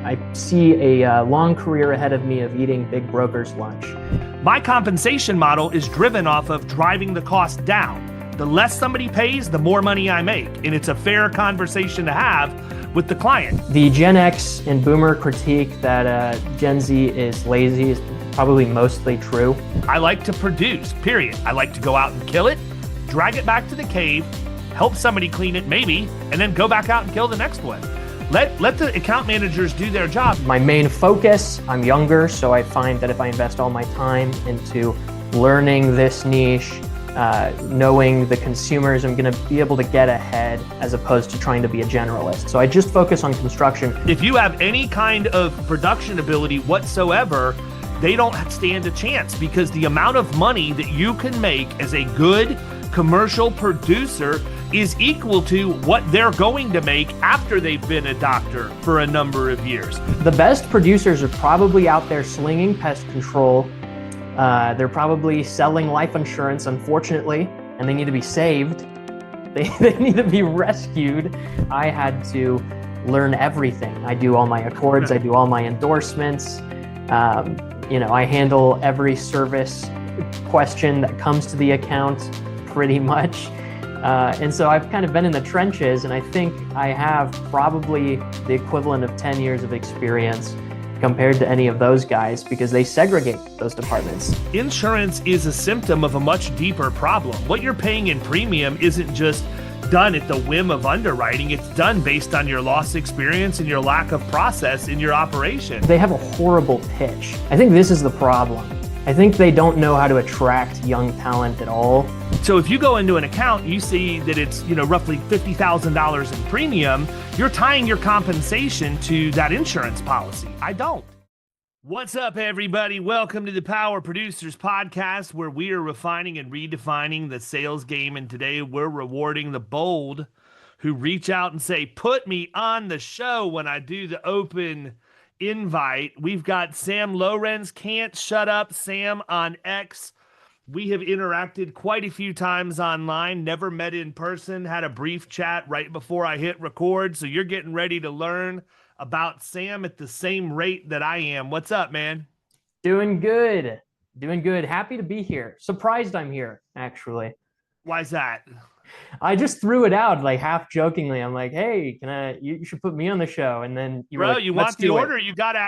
I see a long career ahead of me of eating big broker's lunch. My compensation model is driven off of driving the cost down. The less somebody pays, the more money I make. And it's a fair conversation to have with the client. The Gen X and Boomer critique that Gen Z is lazy is probably mostly true. I like to produce, period. I like to go out and kill it, drag it back to the cave, help somebody clean it maybe, and then go back out and kill the next one. Let the account managers do their job. My main focus, I'm younger, so I find that if I invest all my time into learning this niche, knowing the consumers, I'm gonna be able to get ahead as opposed to trying to be a generalist. So I just focus on construction. If you have any kind of production ability whatsoever, they don't stand a chance, because the amount of money that you can make as a good commercial producer is equal to what they're going to make after they've been a doctor for a number of years. The best producers are probably out there slinging pest control. They're probably selling life insurance, unfortunately, and they need to be saved. They need to be rescued. I had to learn everything. I do all my accords, I do all my endorsements. I handle every service question that comes to the account pretty much. And so I've kind of been in the trenches, and I think I have probably the equivalent of 10 years of experience compared to any of those guys, because they segregate those departments. Insurance is a symptom of a much deeper problem. What you're paying in premium isn't just done at the whim of underwriting. It's done based on your loss experience and your lack of process in your operation. They have a horrible pitch. I think this is the problem. I think they don't know how to attract young talent at all. So if you go into an account, you see that it's, roughly $50,000 in premium, you're tying your compensation to that insurance policy. I don't. What's up, everybody? Welcome to the Power Producers Podcast, where we are refining and redefining the sales game. And today we're rewarding the bold who reach out and say, put me on the show when I do the open invite. We've got Sam Louwrens, Can't Shut Up Sam on X. We have interacted quite a few times online, never met in person, had a brief chat right before I hit record. So you're getting ready to learn about Sam at the same rate that I am. What's up, man? Doing good. Happy to be here. Surprised I'm here, actually. Why's that? I just threw it out like half jokingly. I'm like, hey, you should put me on the show. And then you Bro, like, you want the order, you gotta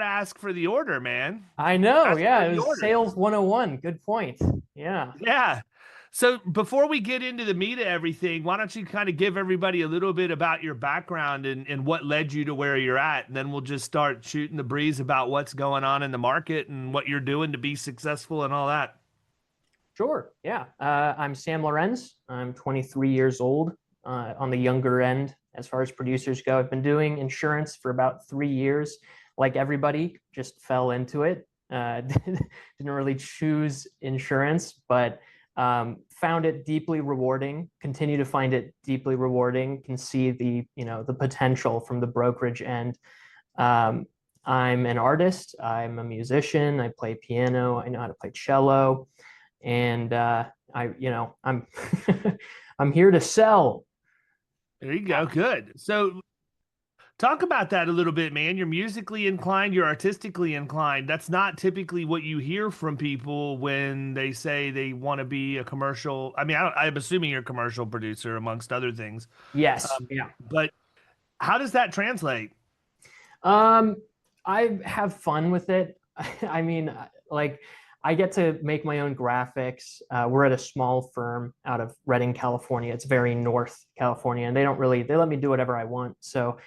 ask for the order, man. I know. Yeah. It was sales 101. Good point. Yeah. Yeah. So before we get into the meat of everything, why don't you kind of give everybody a little bit about your background and what led you to where you're at? And then we'll just start shooting the breeze about what's going on in the market and what you're doing to be successful and all that. Sure. Yeah. I'm Sam Louwrens. I'm 23 years old, on the younger end as far as producers go. I've been doing insurance for about 3 years. Like everybody, just fell into it. Didn't really choose insurance, but found it deeply rewarding. Continue to find it deeply rewarding. Can see the potential from the brokerage end. I'm an artist. I'm a musician. I play piano. I know how to play cello. And I'm I'm here to sell. There you go. Good. So talk about that a little bit, man. You're musically inclined, you're artistically inclined. That's not typically what you hear from people when they say they want to be a commercial. I mean, I'm assuming you're a commercial producer amongst other things. Yes. Yeah. But how does that translate? I have fun with it. I mean, I get to make my own graphics. We're at a small firm out of Redding, California. It's very North California, and they let me do whatever I want. So,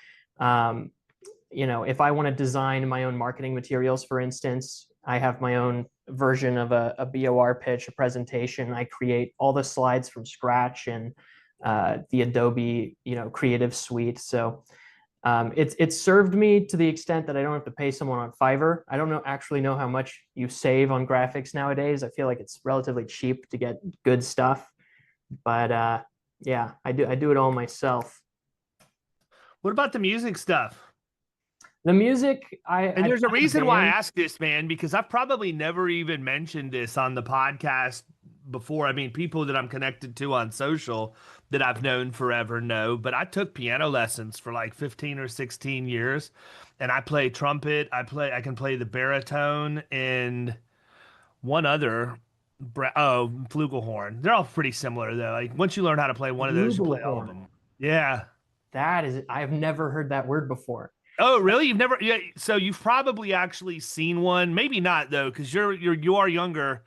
if I want to design my own marketing materials, for instance, I have my own version of a BOR pitch, a presentation. I create all the slides from scratch in the Adobe, Creative Suite. So, it's served me to the extent that I don't have to pay someone on Fiverr. I don't actually know how much you save on graphics nowadays. I feel like it's relatively cheap to get good stuff, but yeah, I do it all myself. What about the music stuff? The music, there's a reason why I asked this, man, because I've probably never even mentioned this on the podcast before. I mean, people that I'm connected to on social, that I've known forever know, but I took piano lessons for like 15 or 16 years, and I play trumpet. I can play the baritone and one other, flugelhorn. They're all pretty similar though. Like once you learn how to play one of those, you play all of Flugelhorn. them. Yeah. That is, I've never heard that word before. Oh, really? You've never? Yeah. So you've probably actually seen one. Maybe not though, because you are younger.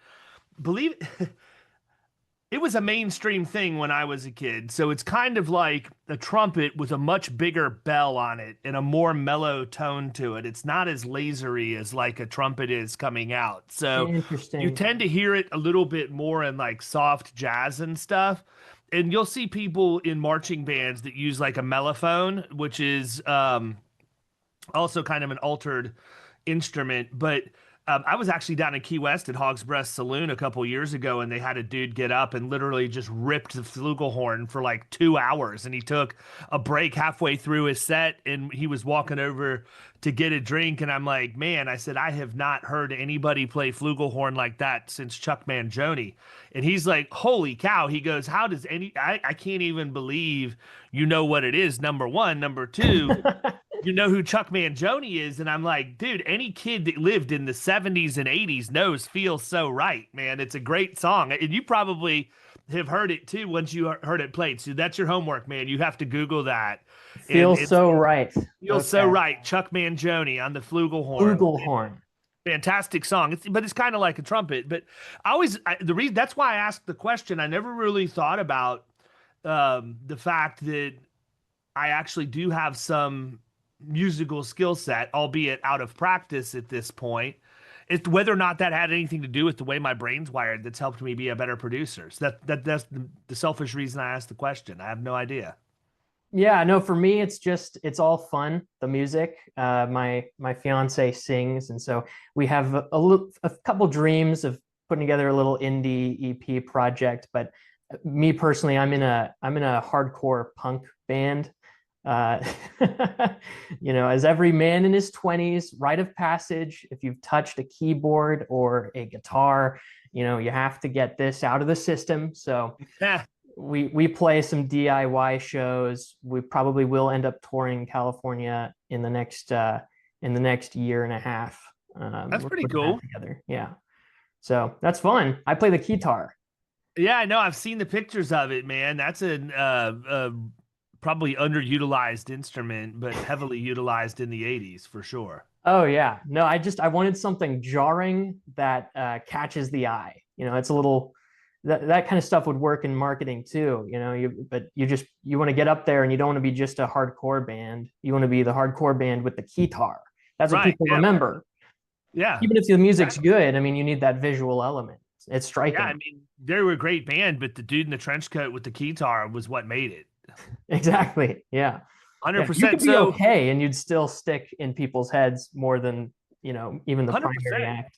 Believe it was a mainstream thing when I was a kid. So it's kind of like a trumpet with a much bigger bell on it and a more mellow tone to it. It's not as lasery as like a trumpet is coming out. So you Interesting. tend to hear it a little bit more in like soft jazz and stuff. And you'll see people in marching bands that use like a mellophone, which is also kind of an altered instrument. But I was actually down in Key West at Hog's Breast Saloon a couple years ago, and they had a dude get up and literally just ripped the flugelhorn for like 2 hours. And he took a break halfway through his set, and he was walking over to get a drink. And I'm like, man, I said, I have not heard anybody play flugelhorn like that since Chuck Mangione. And he's like, holy cow. He goes, how does I can't even believe you know what it is, number one. Number two, you know who Chuck Mangione is. And I'm like, dude, any kid that lived in the 70s and 80s knows Feels So Right, man. It's a great song. And you probably have heard it too once you heard it played. So that's your homework, man. You have to Google that. And Feels so right. Feels So Right. Chuck Mangione on the flugelhorn. Flugelhorn. Fantastic song. But it's kind of like a trumpet. But the reason that's why I asked the question. I never really thought about the fact that I actually do have some musical skill set, albeit out of practice at this point. It's whether or not that had anything to do with the way my brain's wired that's helped me be a better producer. So that's the selfish reason I asked the question. I have no idea. Yeah, no, for me, it's all fun, the music. My fiance sings, and so we have a couple dreams of putting together a little indie EP project. But me personally, I'm in a hardcore punk band. Uh, as every man in his 20s, rite of passage, if you've touched a keyboard or a guitar, you have to get this out of the system. So we play some DIY shows. We probably will end up touring California in the next year and a half. That's pretty cool. Together. Yeah. So that's fun. I play the keytar. Yeah, I know. I've seen the pictures of it, man. That's a probably underutilized instrument, but heavily utilized in the 80s for sure. Oh yeah. No, I wanted something jarring that catches the eye. It's a little that kind of stuff would work in marketing too, but you want to get up there and you don't want to be just a hardcore band. You want to be the hardcore band with the keytar. That's what people remember. Yeah. Even if the music's good, I mean, you need that visual element. It's striking. Yeah, I mean, they were a great band, but the dude in the trench coat with the keytar was what made it. Exactly. Yeah. 100%. You could be okay, and you'd still stick in people's heads more than even the 100%. Primary act.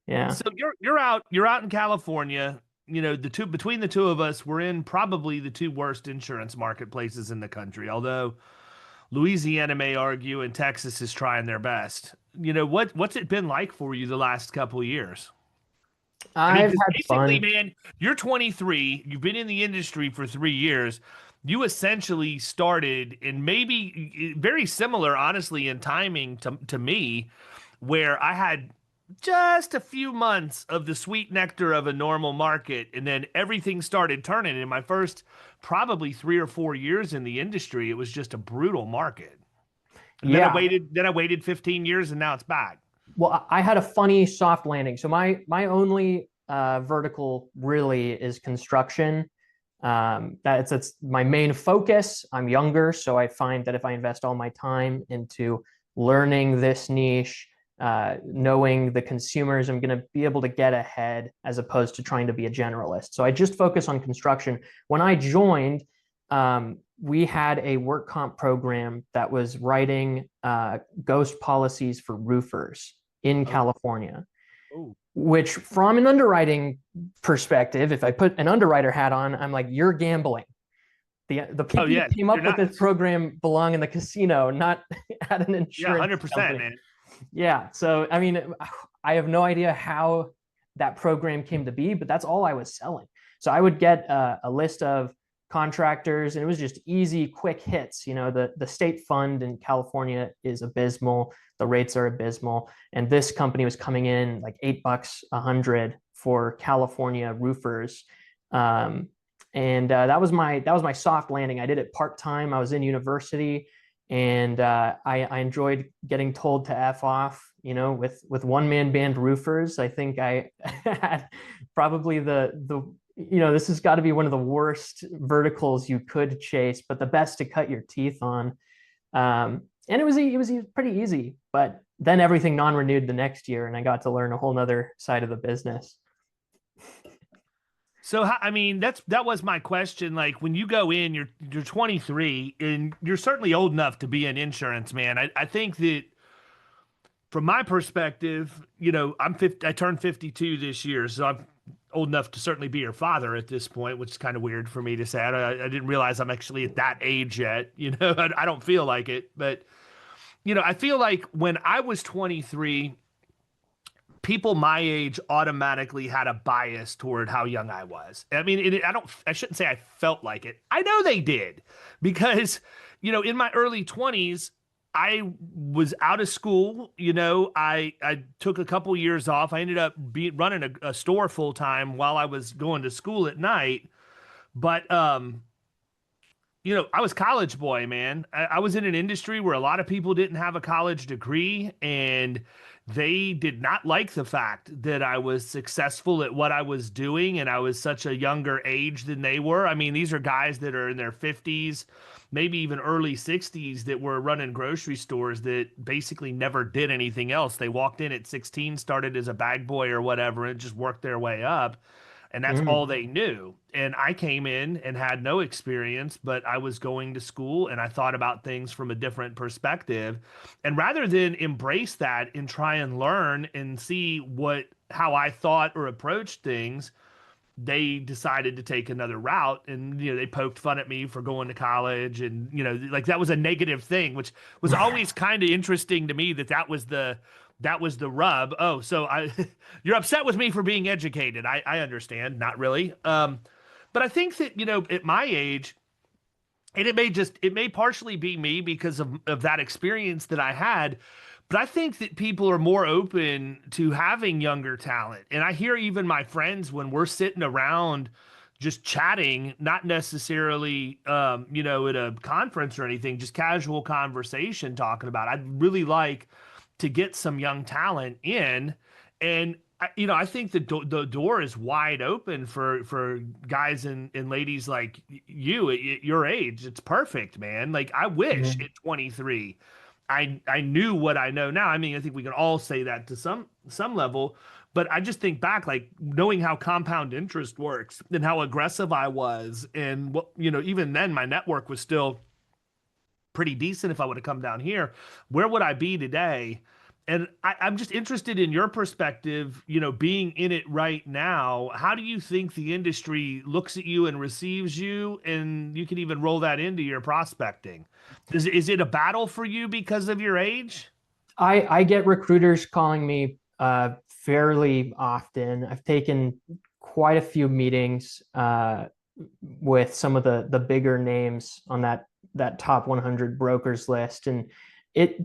Yeah. So you're out in California. Between the two of us, we're in probably the two worst insurance marketplaces in the country. Although Louisiana may argue, and Texas is trying their best. What's it been like for you the last couple of years? I've had fun. Man, you're 23. You've been in the industry for 3 years. You essentially started in maybe very similar, honestly, in timing to me, where I had just a few months of the sweet nectar of a normal market, and then everything started turning. In my first probably 3 or 4 years in the industry, it was just a brutal market. And then I waited 15 years, and now it's back. Well, I had a funny soft landing. So my only vertical really is construction. That's my main focus. I'm younger, so I find that if I invest all my time into learning this niche, knowing the consumers, I'm going to be able to get ahead as opposed to trying to be a generalist. So I just focus on construction. When I joined, we had a work comp program that was writing ghost policies for roofers in California. Which from an underwriting perspective, if I put an underwriter hat on, I'm like, you're gambling. The people who came up with this program belong in the casino, not at an insurance 100%, company. man. Yeah. So, I mean, I have no idea how that program came to be, but that's all I was selling. So I would get a list of contractors, and it was just easy, quick hits. The state fund in California is abysmal. The rates are abysmal. And this company was coming in like $8 100 for California roofers. And that was my soft landing. I did it part-time. I was in university, and I enjoyed getting told to F off, with one-man band roofers. I think I had probably this has got to be one of the worst verticals you could chase, but the best to cut your teeth on. And it was pretty easy, but then everything non-renewed the next year, and I got to learn a whole nother side of the business. So, I mean, that was my question. Like, when you go in, you're 23, and you're certainly old enough to be an insurance man. I think that from my perspective, I turned 52 this year, so I'm old enough to certainly be your father at this point, which is kind of weird for me to say. I didn't realize I'm actually at that age yet. I don't feel like it, but I feel like when I was 23, people my age automatically had a bias toward how young I was. I mean, I shouldn't say I felt like it. I know they did, because, in my early 20s, I was out of school. I took a couple years off. I ended up running a store full time while I was going to school at night. But, I was college boy, man. I was in an industry where a lot of people didn't have a college degree, and they did not like the fact that I was successful at what I was doing, and I was such a younger age than they were. I mean, these are guys that are in their 50s, maybe even early 60s, that were running grocery stores that basically never did anything else. They walked in at 16, started as a bag boy or whatever, and just worked their way up. And that's all they knew. And I came in and had no experience, but I was going to school, and I thought about things from a different perspective. And rather than embrace that and try and learn and see how I thought or approached things, they decided to take another route. And, they poked fun at me for going to college. And, like, that was a negative thing, which was always kind of interesting to me, that was the rub. Oh, so you're upset with me for being educated. I understand. Not really. But I think that, at my age, and it may partially be me because of that experience that I had, but I think that people are more open to having younger talent. And I hear even my friends, when we're sitting around just chatting, not necessarily, at a conference or anything, just casual conversation talking about, I'd really like to get some young talent in. And I think the door is wide open for guys and ladies like you at your age. It's perfect, man. Like, I wish at 23 I knew what I know now. I mean, I think we can all say that to some level, but I just think back, like, knowing how compound interest works and how aggressive I was, and what, even then my network was still pretty decent. If I would have come down here, where would I be today? And I'm just interested in your perspective, being in it right now. How do you think the industry looks at you and receives you? And you can even roll that into your prospecting. Is it a battle for you because of your age? I get recruiters calling me fairly often. I've taken quite a few meetings with some of the bigger names on that top 100 brokers list, and they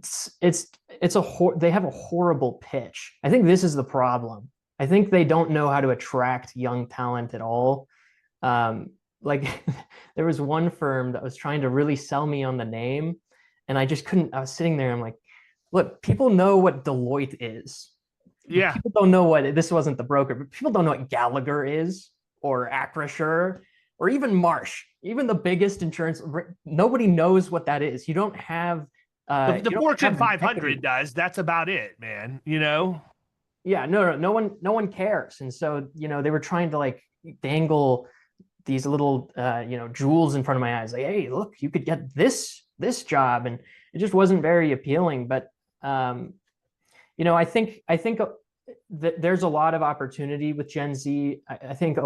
have a horrible pitch. I think this is the problem. I think they don't know how to attract young talent at all. Like, there was one firm that was trying to really sell me on the name, and I just couldn't. I was sitting there, I'm like, look, people know what Deloitte is. Yeah. People don't know this wasn't the broker, but people don't know what Gallagher is, or Acrisure, or even Marsh, even the biggest insurance. Nobody knows what that is. You don't have the Fortune 500 does. That's about it, man. Yeah, no one cares. And so, they were trying to, like, dangle these little, jewels in front of my eyes. Like, hey, look, you could get this job. And it just wasn't very appealing. But, I think that there's a lot of opportunity with Gen Z. I think,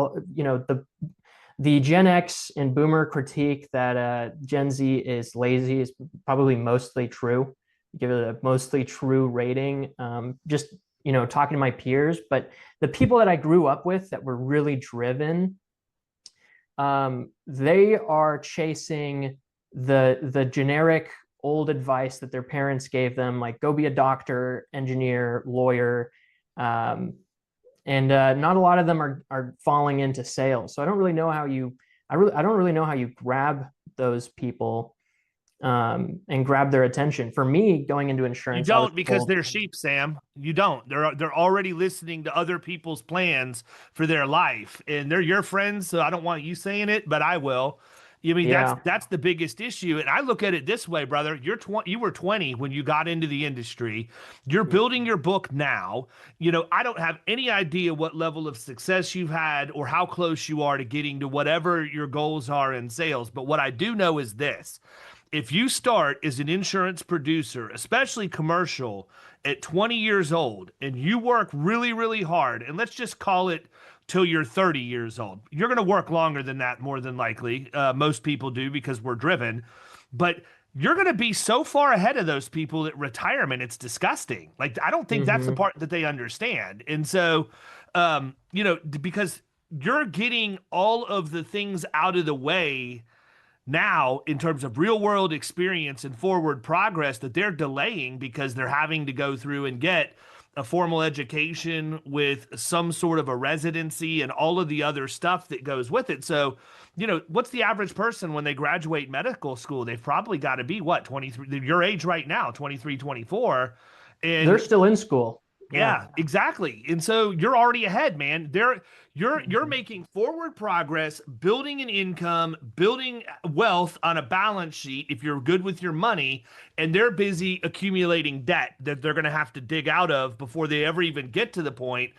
the Gen X and Boomer critique that Gen Z is lazy is probably mostly true. Give it a mostly true rating. Just, talking to my peers, but the people that I grew up with that were really driven, They are chasing the generic old advice that their parents gave them, like go be a doctor, engineer, lawyer. And not a lot of them are falling into sales. So I don't really know how I don't really know how you grab those people and grab their attention. For me, going into You insurance, I was don't, because told, they're sheep, Sam. You don't. They're already listening to other people's plans for their life, and they're your friends. So I don't want you saying it, but I will. I mean, yeah, that's the biggest issue. And I look at it this way, brother. You were 20 when you got into the industry. You're building your book now. I don't have any idea what level of success you've had or how close you are to getting to whatever your goals are in sales. But what I do know is this: if you start as an insurance producer, especially commercial, at 20 years old, and you work really, really hard, and let's just call it till you're 30 years old, you're going to work longer than that, more than likely. Most people do, because we're driven. But you're going to be so far ahead of those people at retirement, it's disgusting. Like, I don't think that's the hmm part that they understand. And so, because you're getting all of the things out of the way now in terms of real world experience and forward progress that they're delaying, because they're having to go through and get a formal education with some sort of a residency and all of the other stuff that goes with it. So, what's the average person when they graduate medical school? They've probably got to be what, 23, your age right now, 23, 24. they're And still in school. Yeah. yeah, exactly. And so you're already ahead, man. You're making forward progress, building an income, building wealth on a balance sheet if you're good with your money, and they're busy accumulating debt that they're going to have to dig out of before they ever even get to the point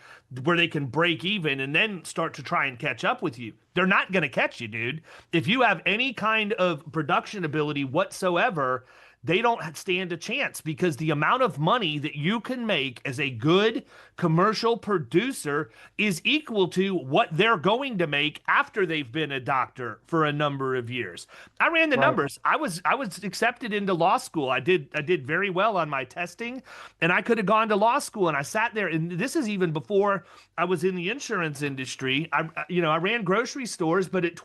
where they can break even and then start to try and catch up with you. They're not going to catch you, dude. If you have any kind of production ability whatsoever, they don't stand a chance, because the amount of money that you can make as a good commercial producer is equal to what they're going to make after they've been a doctor for a number of years. I ran the Right. numbers. I was accepted into law school. I did very well on my testing, and I could have gone to law school, and I sat there, and this is even before I was in the insurance industry. I ran grocery stores, but at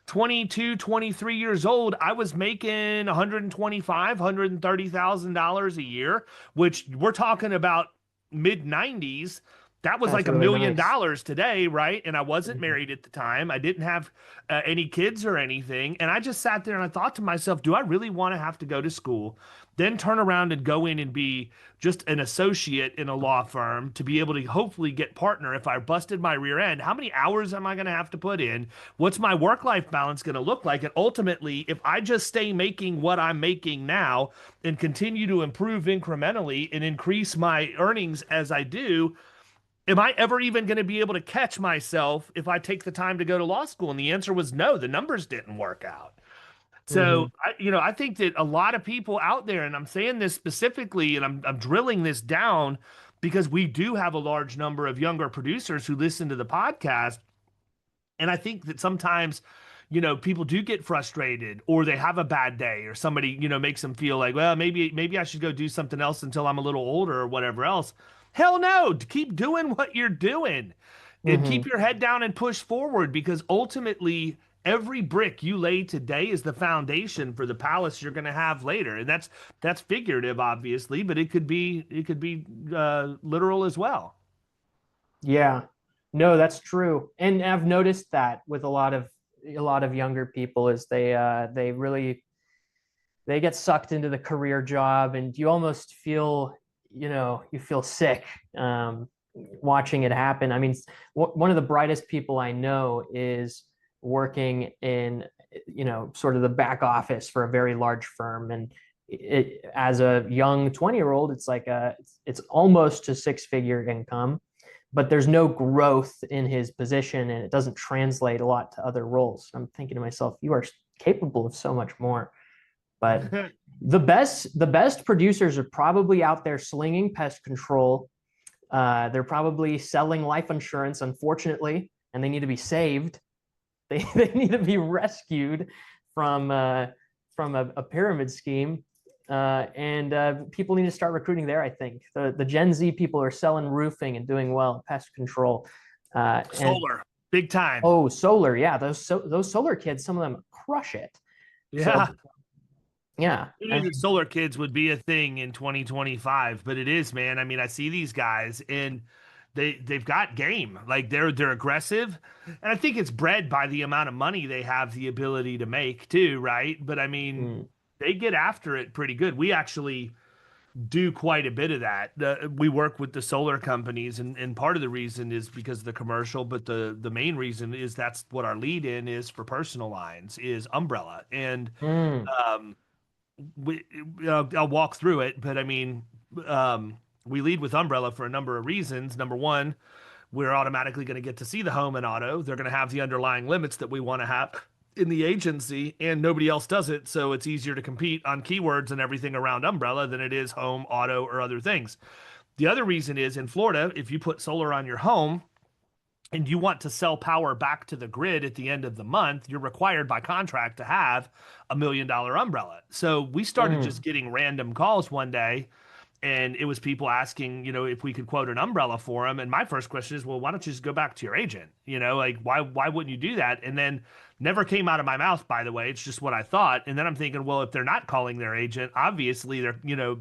22, 23 years old, I was making $130,000 a year, which we're talking about mid 90s. That was That's like a really million nice. dollars today, right? And I wasn't Mhm. married at the time. I didn't have any kids or anything. And I just sat there and I thought to myself, do I really want to have to go to school, then turn around and go in and be just an associate in a law firm to be able to hopefully get partner if I busted my rear end? How many hours am I going to have to put in? What's my work life balance going to look like? And ultimately, if I just stay making what I'm making now and continue to improve incrementally and increase my earnings as I do, am I ever even going to be able to catch myself if I take the time to go to law school? And the answer was no. The numbers didn't work out. So, Mhm. I think that a lot of people out there, and I'm saying this specifically, and I'm drilling this down because we do have a large number of younger producers who listen to the podcast. And I think that sometimes, people do get frustrated, or they have a bad day, or somebody, makes them feel like, well, maybe I should go do something else until I'm a little older or whatever else. Hell no, keep doing what you're doing and keep Mhm. your head down and push forward, because ultimately every brick you lay today is the foundation for the palace you're going to have later. And that's figurative, obviously, but it could be literal as well. Yeah. No, that's true. And I've noticed that with a lot of younger people is they really they get sucked into the career job, and you almost feel, you feel sick watching it happen. I mean, one of the brightest people I know is working in, sort of the back office for a very large firm. And as a young 20-year-old, it's like it's almost a six-figure income, but there's no growth in his position, and it doesn't translate a lot to other roles. I'm thinking to myself, you are capable of so much more. But the best producers are probably out there slinging pest control. They're probably selling life insurance, unfortunately, and they need to be saved. They need to be rescued from a pyramid scheme. And people need to start recruiting there. I think the Gen Z people are selling roofing and doing well, pest control, and Solar. Big time. Oh, solar. Yeah. Those solar kids, some of them crush it. Yeah. So yeah. Who I knew that mean, solar kids would be a thing in 2025? But it is, man. I mean, I see these guys and they've got game. Like they're aggressive. And I think it's bred by the amount of money they have the ability to make too, right? But I mean, mm, they get after it pretty good. We actually do quite a bit of that. We work with the solar companies, and part of the reason is because of the commercial, but the main reason is that's what our lead in is for personal lines is umbrella. And mm, um, we I'll walk through it, but I mean, we lead with umbrella for a number of reasons. Number one, we're automatically going to get to see the home and auto. They're going to have the underlying limits that we want to have in the agency, and nobody else does it. So it's easier to compete on keywords and everything around umbrella than it is home, auto, or other things. The other reason is in Florida, if you put solar on your home, and you want to sell power back to the grid at the end of the month, you're required by contract to have $1 million umbrella. So we started mm. just getting random calls one day, and it was people asking, if we could quote an umbrella for them. And my first question is, well, why don't you just go back to your agent? Like why wouldn't you do that? And then never came out of my mouth, by the way. It's just what I thought. And then I'm thinking, well, if they're not calling their agent, obviously they're,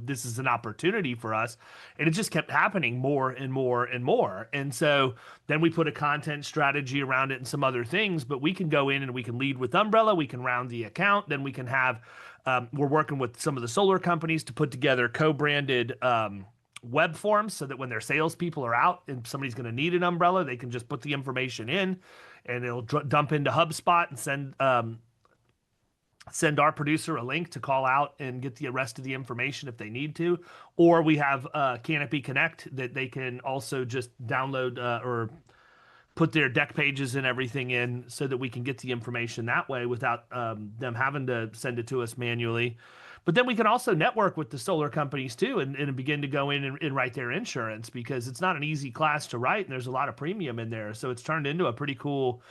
this is an opportunity for us. And it just kept happening more and more and more. And so then we put a content strategy around it and some other things, but we can go in and we can lead with umbrella, we can round the account, then we can have we're working with some of the solar companies to put together co-branded web forms so that when their salespeople are out and somebody's going to need an umbrella, they can just put the information in and it'll dump into HubSpot and send our producer a link to call out and get the rest of the information if they need to. Or we have Canopy Connect that they can also just download or put their deck pages and everything in so that we can get the information that way without them having to send it to us manually. But then we can also network with the solar companies too and begin to go in and write their insurance because it's not an easy class to write and there's a lot of premium in there. So it's turned into a pretty cool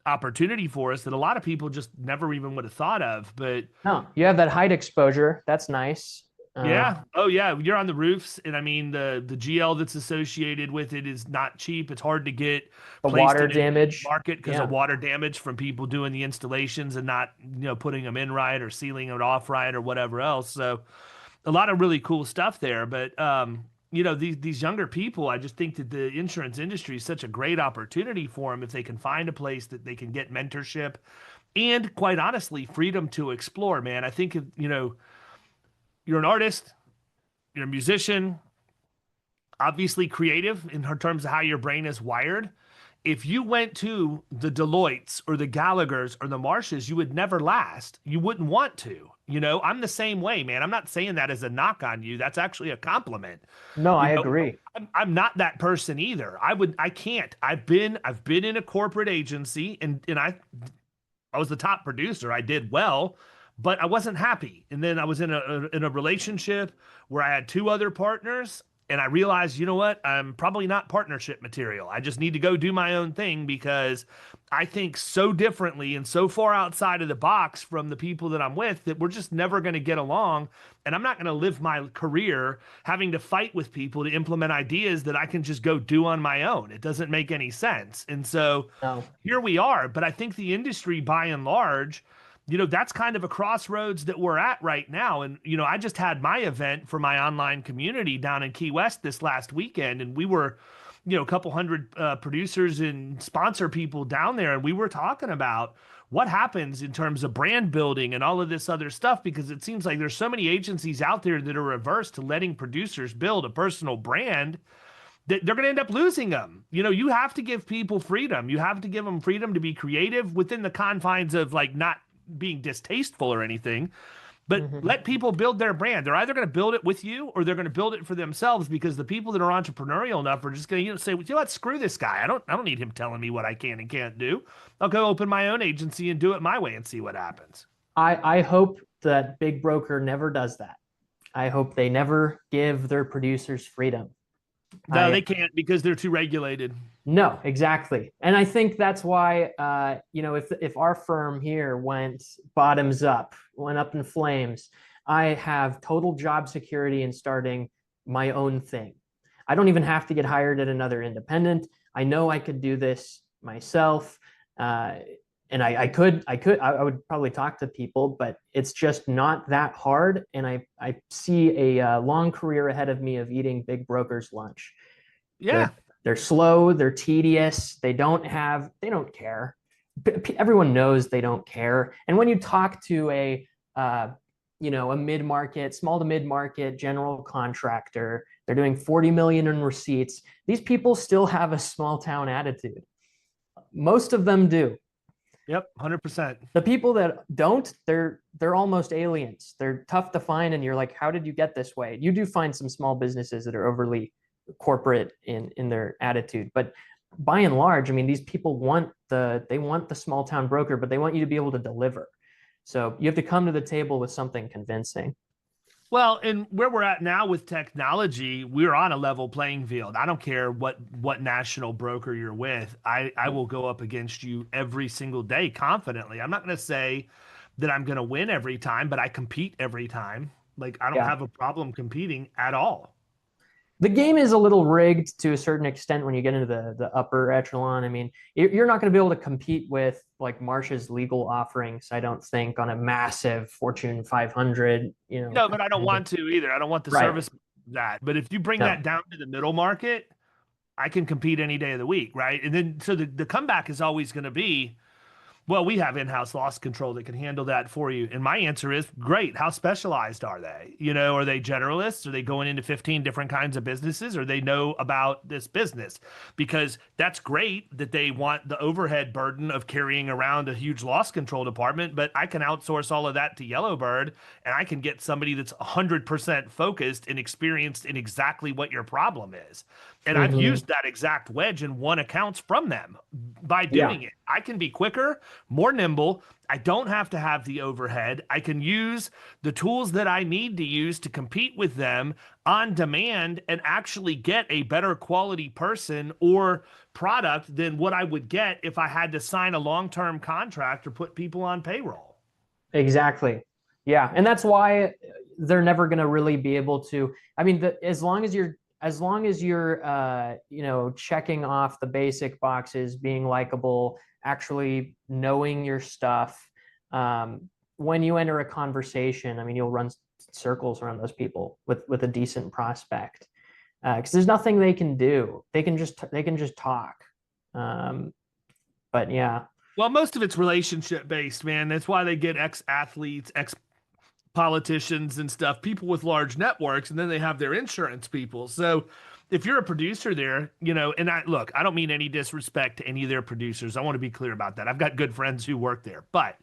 opportunity for us that a lot of people just never even would have thought of. But No, you have that height exposure. That's nice. yeah. Oh, yeah. You're on the roofs, and I mean the GL that's associated with it is not cheap. It's hard to get The placed water in a damage. market because Yeah. of water damage from people doing the installations and not putting them in right or sealing it off right or whatever else. So a lot of really cool stuff there. But these younger people, I just think that the insurance industry is such a great opportunity for them if they can find a place that they can get mentorship and, quite honestly, freedom to explore. Man, I think you're an artist, you're a musician, obviously creative in terms of how your brain is wired. If you went to the Deloittes or the Gallaghers or the Marshes, you would never last. You wouldn't want to. I'm the same way, man. I'm not saying that as a knock on you. That's actually a compliment. No, You I know, agree. I'm not that person either. I can't. I've been in a corporate agency and I was the top producer. I did well, but I wasn't happy. And then I was in a relationship where I had two other partners, and I realized, you know what? I'm probably not partnership material. I just need to go do my own thing because I think so differently and so far outside of the box from the people that I'm with that we're just never going to get along. And I'm not going to live my career having to fight with people to implement ideas that I can just go do on my own. It doesn't make any sense. And so No. here we are. But I think the industry, by and large, that's kind of a crossroads that we're at right now. And, I just had my event for my online community down in Key West this last weekend, and we were, a couple hundred producers and sponsor people down there. And we were talking about what happens in terms of brand building and all of this other stuff, because it seems like there's so many agencies out there that are averse to letting producers build a personal brand that they're going to end up losing them. You have to give people freedom. You have to give them freedom to be creative within the confines of not being distasteful or anything, but let people build their brand. They're either going to build it with you or they're going to build it for themselves, because the people that are entrepreneurial enough are just going to say, well, screw this guy. I don't need him telling me what I can and can't do. I'll go open my own agency and do it my way and see what happens. I hope that big broker never does that. I hope they never give their producers freedom. No, they can't, because they're too regulated. No, exactly. And I think that's why, if our firm here went bottoms up, went up in flames, I have total job security in starting my own thing. I don't even have to get hired at another independent. I know I could do this myself. And I would probably talk to people, but it's just not that hard. And I see a long career ahead of me of eating big brokers lunch. Yeah. They're slow, they're tedious, they don't care. Everyone knows they don't care. And when you talk to a mid-market, small to mid-market general contractor, they're doing 40 million in receipts. These people still have a small town attitude. Most of them do. Yep, 100%. The people that don't, they're almost aliens. They're tough to find, and you're like, how did you get this way? You do find some small businesses that are overly corporate in their attitude, but by and large, I mean, these people want the small town broker, but they want you to be able to deliver. So you have to come to the table with something convincing. Well, and where we're at now with technology, we're on a level playing field. I don't care what national broker you're with. I will go up against you every single day confidently. I'm not going to say that I'm going to win every time, but I compete every time. Like, I don't Yeah. have a problem competing at all. The game is a little rigged to a certain extent when you get into the upper echelon. I mean, you're not going to be able to compete with like Marsh's legal offerings, I don't think, on a massive Fortune 500, No, but I don't want to either. I don't want the Right. service that. But if you bring No. that down to the middle market, I can compete any day of the week, right? And then so the comeback is always going to be, well, we have in-house loss control that can handle that for you. And my answer is, great. How specialized are they? Are they generalists? Are they going into 15 different kinds of businesses? Or they know about this business? Because that's great that they want the overhead burden of carrying around a huge loss control department, but I can outsource all of that to Yellowbird, and I can get somebody that's 100% focused and experienced in exactly what your problem is. And I've used that exact wedge and won accounts from them by doing it. I can be quicker, more nimble. I don't have to have the overhead. I can use the tools that I need to use to compete with them on demand and actually get a better quality person or product than what I would get if I had to sign a long-term contract or put people on payroll. Exactly. Yeah. And that's why they're never going to really be able to. I mean, as long as you're checking off the basic boxes, being likable, actually knowing your stuff, when you enter a conversation, I mean, you'll run circles around those people with a decent prospect, because there's nothing they can do. They can just talk. But yeah. Well, most of it's relationship based, man. That's why they get ex-athletes, politicians and stuff, people with large networks, and then they have their insurance people. So if you're a producer there, and I don't mean any disrespect to any of their producers. I want to be clear about that. I've got good friends who work there, but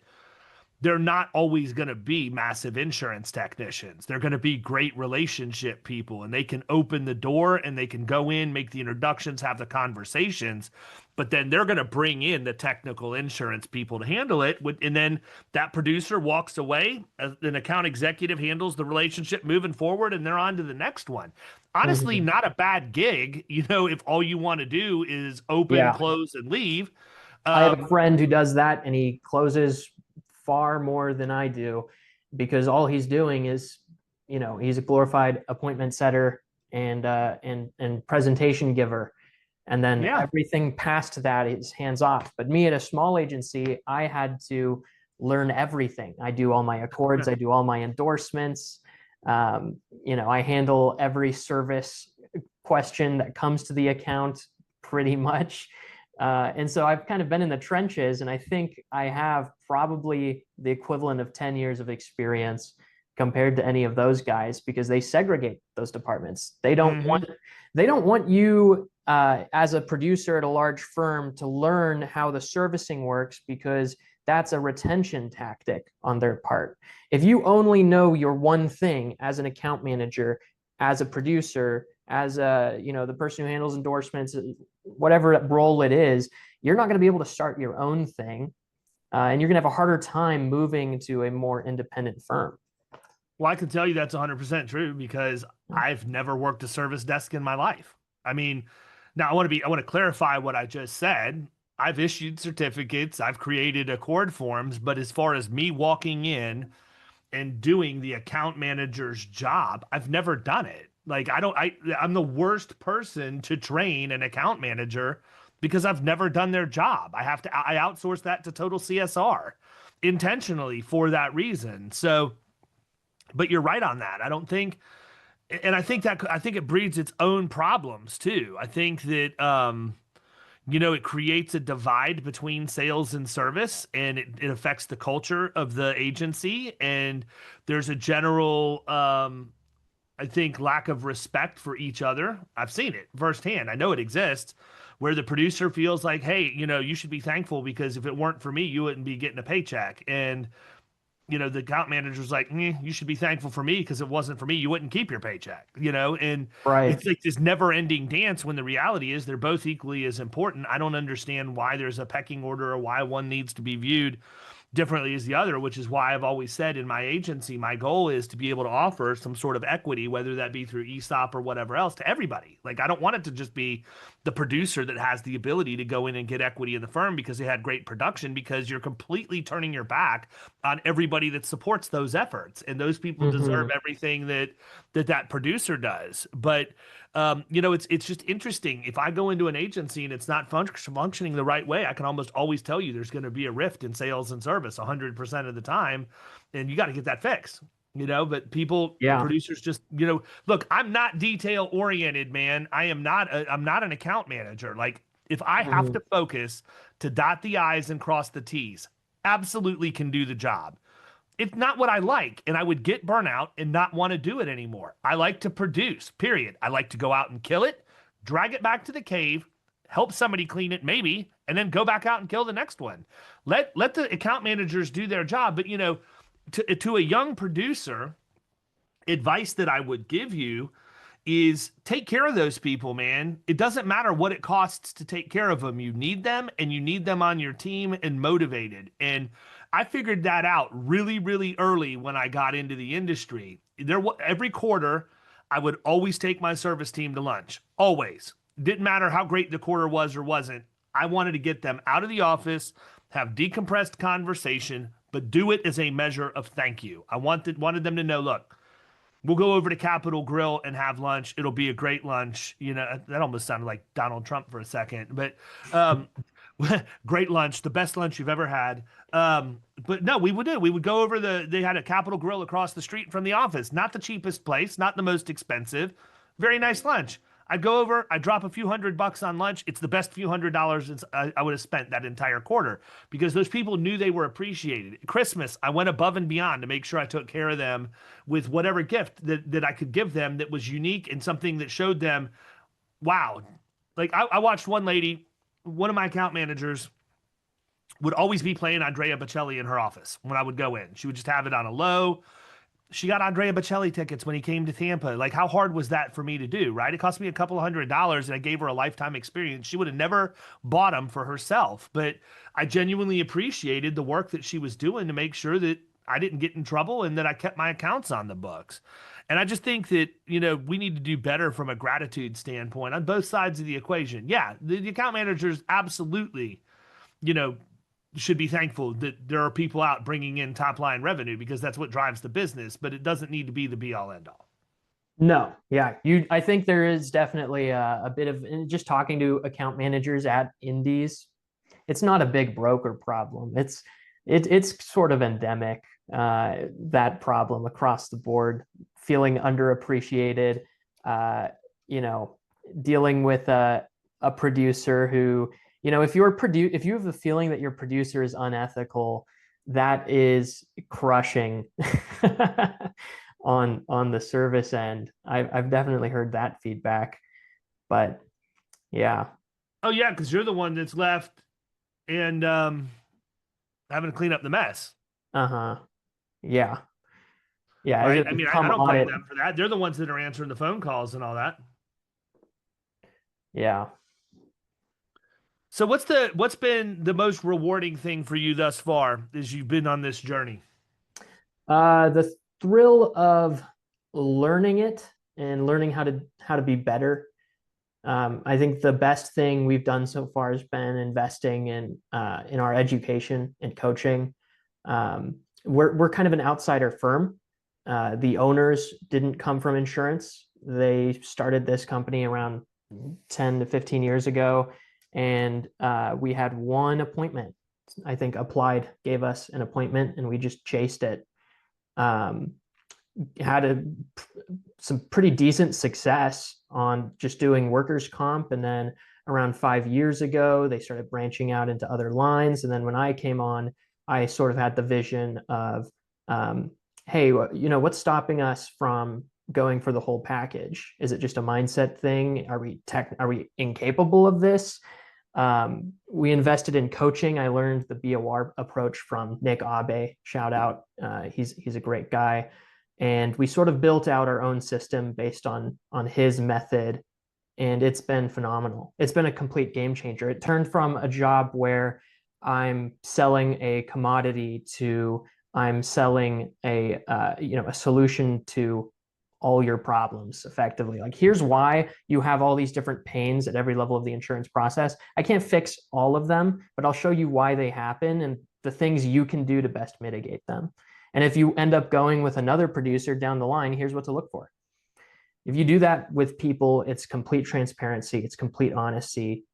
they're not always going to be massive insurance technicians. They're going to be great relationship people, and they can open the door and they can go in, make the introductions, have the conversations, but then they're going to bring in the technical insurance people to handle it. And then that producer walks away, an account executive handles the relationship moving forward, and they're on to the next one. Honestly, not a bad gig, if all you want to do is open, close, and leave. I have a friend who does that, and he closes far more than I do, because all he's doing is, he's a glorified appointment setter and presentation giver. And then everything past that is hands off. But me at a small agency, I had to learn everything. I do all my accords. I do all my endorsements. I handle every service question that comes to the account pretty much. And so I've kind of been in the trenches, and I think I have probably the equivalent of 10 years of experience compared to any of those guys, because they segregate those departments. They don't want you as a producer at a large firm to learn how the servicing works, because that's a retention tactic on their part. If you only know your one thing as an account manager, as a producer, as the person who handles endorsements, whatever role it is, you're not going to be able to start your own thing, and you're going to have a harder time moving to a more independent firm. Well, I can tell you that's 100% true, because I've never worked a service desk in my life. I mean, now I want to clarify what I just said. I've issued certificates, I've created accord forms, but as far as me walking in and doing the account manager's job, I've never done it. Like, I'm the worst person to train an account manager because I've never done their job. I outsource that to total CSR intentionally for that reason. So, but you're right on that. I don't think, and I think it breeds its own problems too. I think that, it creates a divide between sales and service, and it affects the culture of the agency. And there's a general, I think, lack of respect for each other. I've seen it firsthand. I know it exists, where the producer feels like, hey, you should be thankful because if it weren't for me, you wouldn't be getting a paycheck. And the account manager's like, you should be thankful for me because it wasn't for me, you wouldn't keep your paycheck, and Right. it's like this never ending dance when the reality is they're both equally as important. I don't understand why there's a pecking order or why one needs to be viewed differently as the other, which is why I've always said in my agency, my goal is to be able to offer some sort of equity, whether that be through ESOP or whatever else, to everybody. Like, I don't want it to just be the producer that has the ability to go in and get equity in the firm because they had great production, because you're completely turning your back on everybody that supports those efforts. And those people deserve everything that producer does. But it's just interesting. If I go into an agency and it's not functioning the right way, I can almost always tell you there's going to be a rift in sales and service 100% of the time, and you got to get that fixed. But Yeah. producers just, look, I'm not detail oriented, man. I'm not an account manager. Like, if I have to focus to dot the I's and cross the T's, absolutely can do the job. It's not what I like, and I would get burnout and not want to do it anymore. I like to produce, period. I like to go out and kill it, drag it back to the cave, help somebody clean it maybe, and then go back out and kill the next one. Let the account managers do their job. But to a young producer, advice that I would give you is take care of those people, man. It doesn't matter what it costs to take care of them. You need them, and you need them on your team and motivated. And I figured that out really, really early when I got into the industry. Every quarter, I would always take my service team to lunch. Always. Didn't matter how great the quarter was or wasn't. I wanted to get them out of the office, have decompressed conversation, but do it as a measure of thank you. I wanted them to know, look, we'll go over to Capitol Grill and have lunch. It'll be a great lunch. That almost sounded like Donald Trump for a second, but great lunch, the best lunch you've ever had. But no, we would go over they had a Capitol Grill across the street from the office. Not the cheapest place, not the most expensive. Very nice lunch. I'd go over, I'd drop a few $100 on lunch. It's the best few $100s I would have spent that entire quarter, because those people knew they were appreciated. Christmas, I went above and beyond to make sure I took care of them with whatever gift that I could give them that was unique and something that showed them, wow. Like, I watched one lady, one of my account managers, would always be playing Andrea Bocelli in her office when I would go in. She would just have it on a low. She got Andrea Bocelli tickets when he came to Tampa. Like, how hard was that for me to do, right? It cost me a couple of $100s, and I gave her a lifetime experience. She would have never bought them for herself, but I genuinely appreciated the work that she was doing to make sure that I didn't get in trouble and that I kept my accounts on the books. And I just think that, we need to do better from a gratitude standpoint on both sides of the equation. Yeah, the account managers absolutely, should be thankful that there are people out bringing in top line revenue, because that's what drives the business, but it doesn't need to be the be all end all. No, yeah, I think there is definitely a bit of, and just talking to account managers at indies, it's not a big broker problem. It's sort of endemic, that problem across the board, feeling underappreciated, dealing with a producer who, if if you have the feeling that your producer is unethical, that is crushing on the service end. I've definitely heard that feedback, but yeah. Oh yeah, because you're the one that's left and having to clean up the mess. Yeah. Yeah. Right? I mean, I don't blame them for that. They're the ones that are answering the phone calls and all that. Yeah. So what's been the most rewarding thing for you thus far as you've been on this journey? The thrill of learning it and learning how to be better. I think the best thing we've done so far has been investing in our education and coaching. We're kind of an outsider firm. The owners didn't come from insurance. They started this company around 10 to 15 years ago. and we had one appointment. I think Applied gave us an appointment, and we just chased it. Had some pretty decent success on just doing workers' comp, and then around 5 years ago, they started branching out into other lines. And then when I came on, I sort of had the vision of, hey, what's stopping us from going for the whole package? Is it just a mindset thing? Are we incapable of this? We invested in coaching. I learned the BOR approach from Nick Abe. Shout out. He's a great guy. And we sort of built out our own system based on his method. And it's been phenomenal. It's been a complete game changer. It turned from a job where I'm selling a commodity to I'm selling a solution to all your problems effectively. Like, here's why you have all these different pains at every level of the insurance process. I can't fix all of them, but I'll show you why they happen and the things you can do to best mitigate them. And if you end up going with another producer down the line, here's what to look for. If you do that with people, it's complete transparency, it's complete honesty.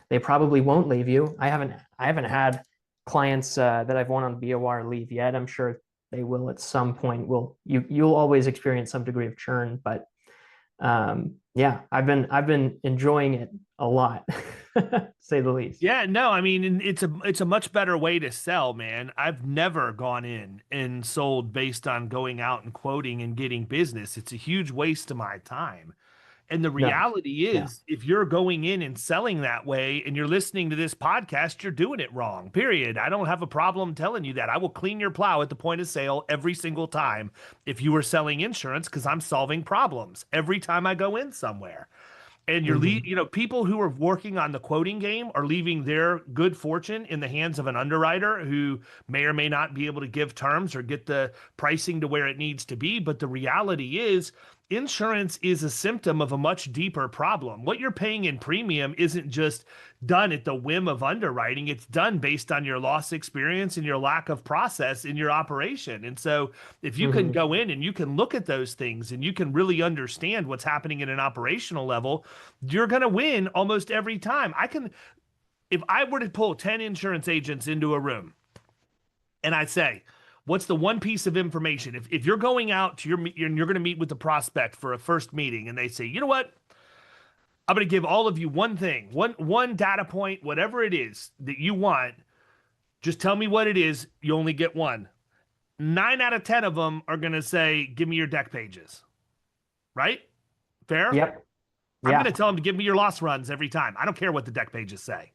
They probably won't leave you. I haven't had clients that I've won on BOR leave yet. I'm sure they will at some point. You'll always experience some degree of churn, but yeah, I've been enjoying it a lot, to say the least. Yeah, no, I mean, it's a much better way to sell, man. I've never gone in and sold based on going out and quoting and getting business. It's a huge waste of my time. And the reality is, if you're going in and selling that way and you're listening to this podcast, you're doing it wrong, period. I don't have a problem telling you that. I will clean your plow at the point of sale every single time if you were selling insurance, because I'm solving problems every time I go in somewhere. And people who are working on the quoting game are leaving their good fortune in the hands of an underwriter who may or may not be able to give terms or get the pricing to where it needs to be. But the reality is, insurance is a symptom of a much deeper problem. What you're paying in premium isn't just done at the whim of underwriting. It's done based on your loss experience and your lack of process in your operation. And so if you can go in and you can look at those things and you can really understand what's happening at an operational level, you're going to win almost every time. If I were to pull 10 insurance agents into a room and I say, what's the one piece of information? If you're going out to you're going to meet with the prospect for a first meeting and they say, you know what? I'm going to give all of you one thing, one data point, whatever it is that you want. Just tell me what it is. You only get one. 9 out of 10 of them are going to say, give me your deck pages. Right? Fair? Yep. I'm going to tell them to give me your loss runs every time. I don't care what the deck pages say.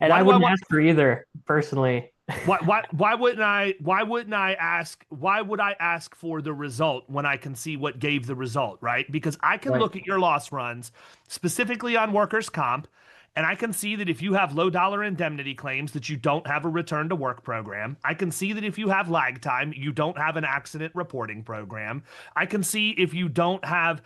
And I wouldn't ask for either, personally. Why wouldn't I ask for the result when I can see what gave the result, right? Because I can look at your loss runs specifically on workers' comp, and I can see that if you have low dollar indemnity claims, that you don't have a return to work program. I can see that if you have lag time, you don't have an accident reporting program. I can see if you don't have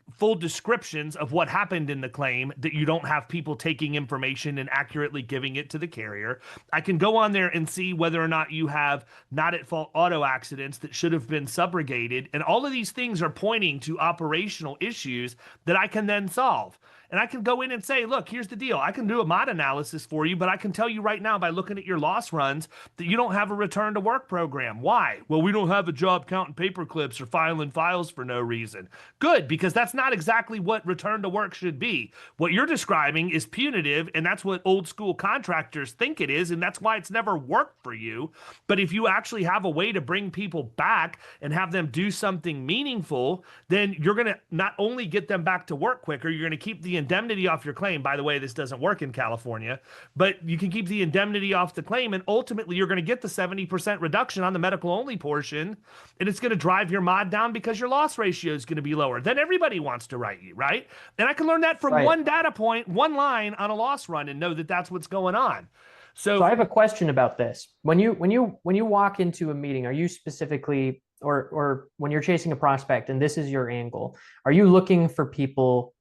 full descriptions of what happened in the claim, that you don't have people taking information and accurately giving it to the carrier. I can go on there and see whether or not you have not at fault auto accidents that should have been subrogated. And all of these things are pointing to operational issues that I can then solve. And I can go in and say, look, here's the deal. I can do a mod analysis for you, but I can tell you right now by looking at your loss runs that you don't have a return to work program. Why? Well, we don't have a job counting paper clips or filing files for no reason. Good, because that's not exactly what return to work should be. What you're describing is punitive, and that's what old school contractors think it is, and that's why it's never worked for you. But if you actually have a way to bring people back and have them do something meaningful, then you're going to not only get them back to work quicker, you're going to keep the indemnity off your claim. By the way, this doesn't work in California, but you can keep the indemnity off the claim, and ultimately you're going to get the 70% reduction on the medical only portion, and it's going to drive your mod down because your loss ratio is going to be lower. Then everybody wants to write you, right? And I can learn that from one data point, one line on a loss run, and know that that's what's going on. So I have a question about this. When you walk into a meeting, are you specifically, or when you're chasing a prospect and this is your angle, are you looking for people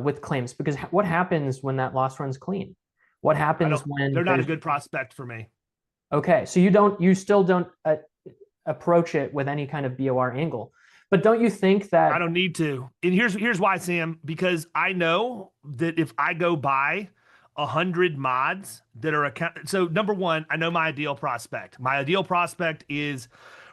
with claims? Because what happens when that loss run's clean? What happens when they're not a good prospect for me? Okay, so you still don't approach it with any kind of BOR angle. But don't you think I that? don't need to. And here's why, Sam, because I know that if I go buy 100 mods that are so number one, I know my ideal prospect. My ideal prospect is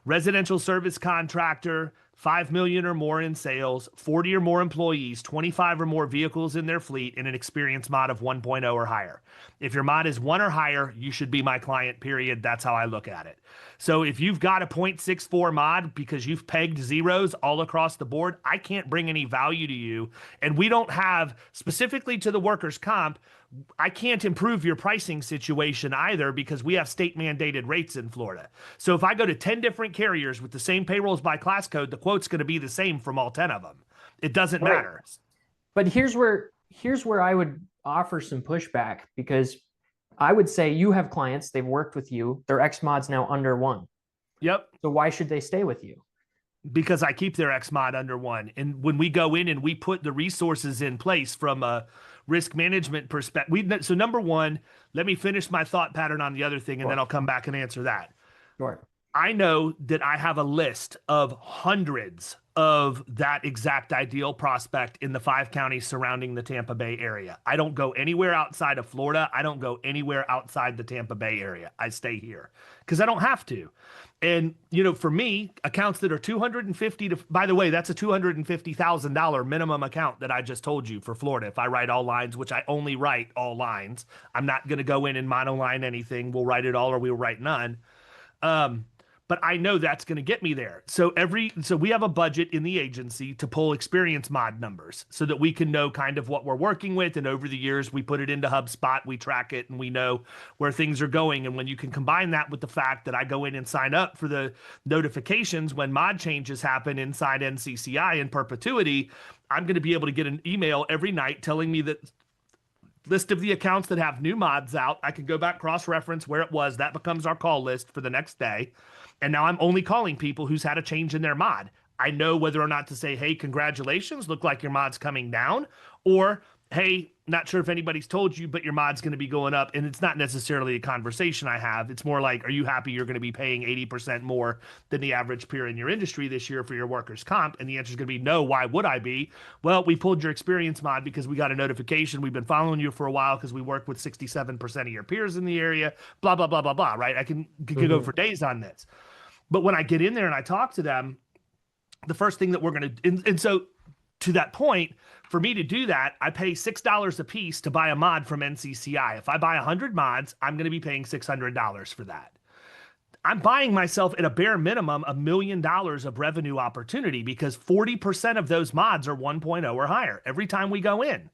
residential service contractor, 5 million or more in sales, 40 or more employees, 25 or more vehicles in their fleet, and an experience mod of 1.0 or higher. If your mod is 1 or higher, you should be my client, period. That's how I look at it. So if you've got a 0.64 mod because you've pegged zeros all across the board, I can't bring any value to you. And we don't have, specifically to the workers' comp, I can't improve your pricing situation either because we have state mandated rates in Florida. So if I go to 10 different carriers with the same payrolls by class code, the quote's going to be the same from all 10 of them. It doesn't Right. matter. But here's where I would offer some pushback, because I would say you have clients, they've worked with you, their X mod's now under 1. Yep. So why should they stay with you? Because I keep their X mod under 1. And when we go in and we put the resources in place from a risk management perspective, so number one, let me finish my thought pattern on the other thing, and then I'll come back and answer that. Sure. I know that I have a list of hundreds of that exact ideal prospect in the 5 counties surrounding the Tampa Bay area. I don't go anywhere outside of Florida. I don't go anywhere outside the Tampa Bay area. I stay here because I don't have to. And, for me, accounts that are 250 to, by the way, that's a $250,000 minimum account that I just told you for Florida. If I write all lines, which I only write all lines, I'm not going to go in and monoline anything. We'll write it all or we'll write none. But I know that's going to get me there. So we have a budget in the agency to pull experience mod numbers so that we can know kind of what we're working with. And over the years, we put it into HubSpot, we track it, and we know where things are going. And when you can combine that with the fact that I go in and sign up for the notifications when mod changes happen inside NCCI in perpetuity, I'm going to be able to get an email every night telling me that list of the accounts that have new mods out. I can go back, cross-reference where it was. That becomes our call list for the next day. And now I'm only calling people who's had a change in their mod. I know whether or not to say, hey, congratulations, look like your mod's coming down, or hey, not sure if anybody's told you, but your mod's going to be going up. And it's not necessarily a conversation I have. It's more like, are you happy you're going to be paying 80% more than the average peer in your industry this year for your workers' comp? And the answer is going to be no. Why would I be? Well, we pulled your experience mod because we got a notification. We've been following you for a while because we work with 67% of your peers in the area, blah, blah, blah, blah, blah, right? I can go for days on this. But when I get in there and I talk to them, the first thing that we're going to, and so to that point, for me to do that, I pay $6 a piece to buy a mod from NCCI. If I buy 100 mods, I'm going to be paying $600 for that. I'm buying myself at a bare minimum $1 million of revenue opportunity because 40% of those mods are 1.0 or higher every time we go in.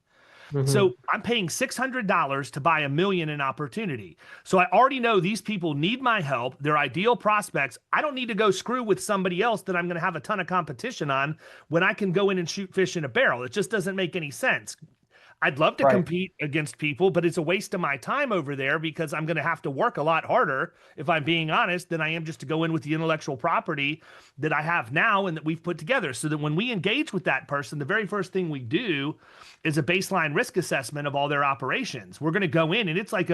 So I'm paying $600 to buy $1 million in opportunity. So I already know these people need my help. They're ideal prospects. I don't need to go screw with somebody else that I'm going to have a ton of competition on when I can go in and shoot fish in a barrel. It just doesn't make any sense. I'd love to compete against people, but it's a waste of my time over there because I'm going to have to work a lot harder, if I'm being honest, than I am just to go in with the intellectual property that I have now and that we've put together. So that when we engage with that person, the very first thing we do is a baseline risk assessment of all their operations. We're going to go in and it's like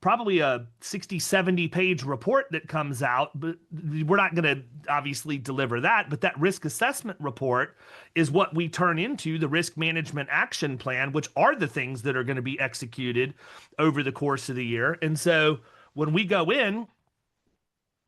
probably a 60, 70 page report that comes out, but we're not going to obviously deliver that. But that risk assessment report is what we turn into the risk management action plan, which are the things that are going to be executed over the course of the year. And so when we go in,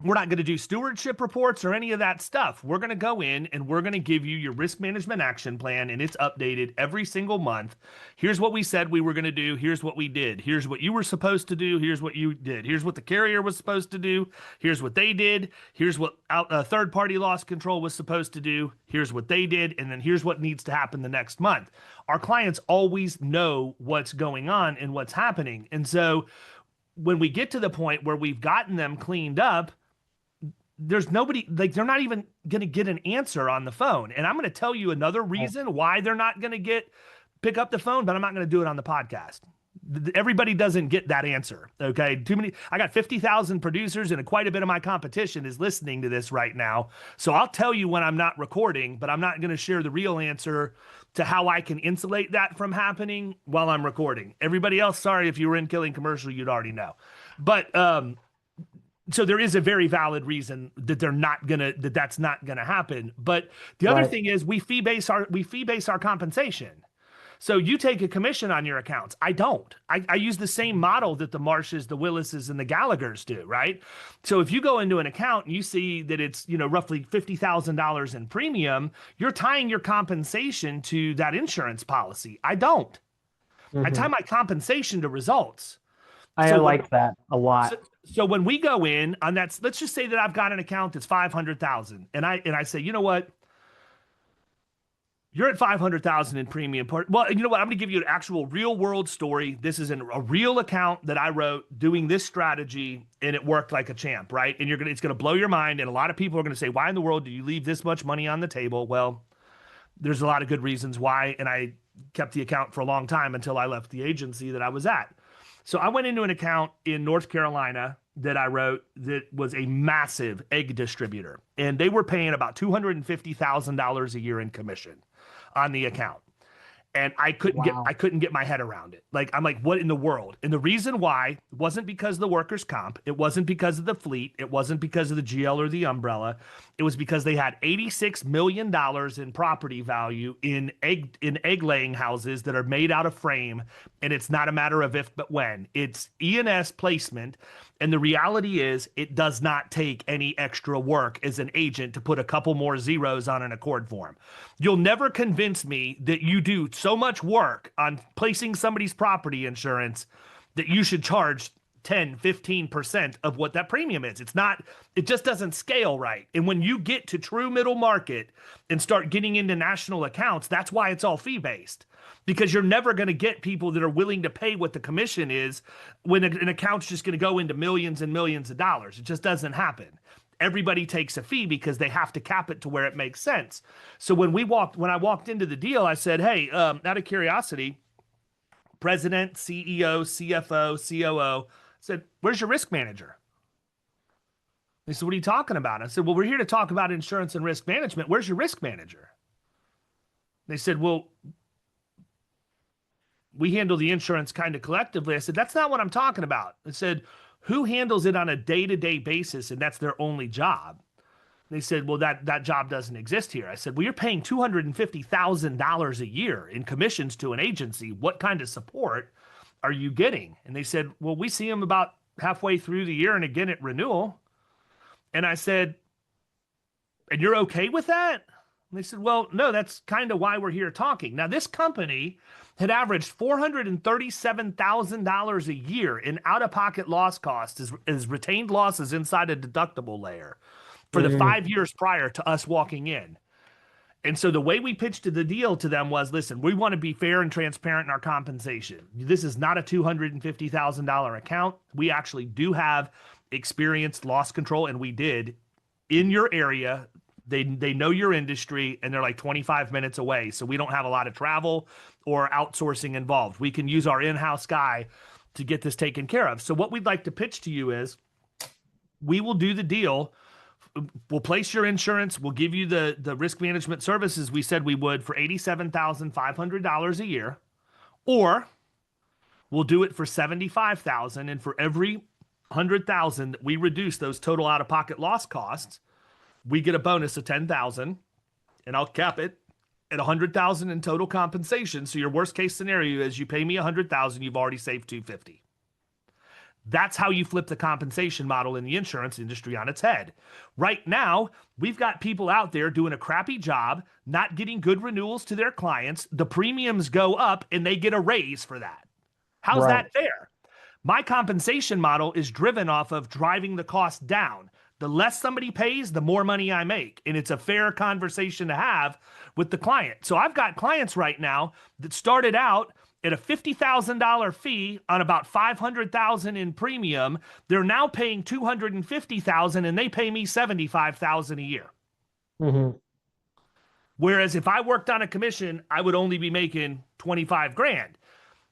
we're not going to do stewardship reports or any of that stuff. We're going to go in and we're going to give you your risk management action plan, and it's updated every single month. Here's what we said we were going to do. Here's what we did. Here's what you were supposed to do. Here's what you did. Here's what the carrier was supposed to do. Here's what they did. Here's what third-party loss control was supposed to do. Here's what they did. And then here's what needs to happen the next month. Our clients always know what's going on and what's happening. And so when we get to the point where we've gotten them cleaned up, there's nobody, like, they're not even going to get an answer on the phone. And I'm going to tell you another reason why they're not going to pick up the phone, but I'm not going to do it on the podcast. Everybody doesn't get that answer. Okay. I got 50,000 producers and quite a bit of my competition is listening to this right now. So I'll tell you when I'm not recording, but I'm not going to share the real answer to how I can insulate that from happening while I'm recording. Everybody else, sorry, if you were in Killing Commercial, you'd already know. But, So there is a very valid reason that that's not gonna happen. But the other Right. thing is we fee base our compensation. So you take a commission on your accounts. I don't. I use the same model that the Marshes, the Willises, and the Gallaghers do, right? So if you go into an account and you see that it's, roughly $50,000 in premium, you're tying your compensation to that insurance policy. I don't. I tie Mhm. my compensation to results. I So when, like that a so, lot. so when we go in on that, let's just say that I've got an account that's 500,000, and I say, you know what? You're at 500,000 in premium part. Well, you know what? I'm going to give you an actual real world story. This is a real account that I wrote doing this strategy, and it worked like a champ, right? And it's going to blow your mind. And a lot of people are going to say, why in the world do you leave this much money on the table? Well, there's a lot of good reasons why. And I kept the account for a long time until I left the agency that I was at. So I went into an account in North Carolina that I wrote that was a massive egg distributor. And they were paying about $250,000 a year in commission on the account. And I Wow. couldn't get my head around it. Like, I'm like, what in the world? And the reason why wasn't because of the workers' comp. It wasn't because of the fleet. It wasn't because of the GL or the umbrella. It was because they had $86 million in property value in egg laying houses that are made out of frame. And it's not a matter of if, but when. It's E&S placement. And the reality is, it does not take any extra work as an agent to put a couple more zeros on an accord form. You'll never convince me that you do so much work on placing somebody's property insurance that you should charge 10, 15% of what that premium is. It just doesn't scale right. And when you get to true middle market and start getting into national accounts, that's why it's all fee based. Because you're never going to get people that are willing to pay what the commission is when an account's just going to go into millions and millions of dollars. It just doesn't happen. Everybody takes a fee because they have to cap it to where it makes sense. So when I walked into the deal, I said, hey, out of curiosity, president, CEO, CFO, COO, said, where's your risk manager? They said, what are you talking about? I said, well, we're here to talk about insurance and risk management. Where's your risk manager? They said, well, we handle the insurance kind of collectively. I said, that's not what I'm talking about. I said, who handles it on a day-to-day basis, and that's their only job? They said, well, that job doesn't exist here. I said, well, you're paying $250,000 a year in commissions to an agency. What kind of support are you getting? And they said, well, we see them about halfway through the year and again at renewal. And I said, and you're okay with that? And they said, well, no, that's kind of why we're here talking. Now, this company had averaged $437,000 a year in out-of-pocket loss costs as retained losses inside a deductible layer for the 5 years prior to us walking in. And so the way we pitched the deal to them was, listen, we want to be fair and transparent in our compensation. This is not a $250,000 account. We actually do have experienced loss control, and we did in your area. They know your industry, and they're like 25 minutes away. So we don't have a lot of travel or outsourcing involved. We can use our in-house guy to get this taken care of. So what we'd like to pitch to you is we will do the deal. We'll place your insurance. We'll give you the risk management services we said we would for $87,500 a year, or we'll do it for $75,000. And for every 100,000 that we reduce those total out-of-pocket loss costs, we get a bonus of 10,000, and I'll cap it at 100,000 in total compensation. So your worst case scenario is you pay me 100,000, you've already saved 250. That's how you flip the compensation model in the insurance industry on its head. Right now, we've got people out there doing a crappy job, not getting good renewals to their clients. The premiums go up and they get a raise for that. How's that fair? My compensation model is driven off of driving the cost down. The less somebody pays, the more money I make. And it's a fair conversation to have with the client. So I've got clients right now that started out at a $50,000 fee on about $500,000 in premium. They're now paying $250,000 and they pay me $75,000 a year. Whereas if I worked on a commission, I would only be making 25 grand.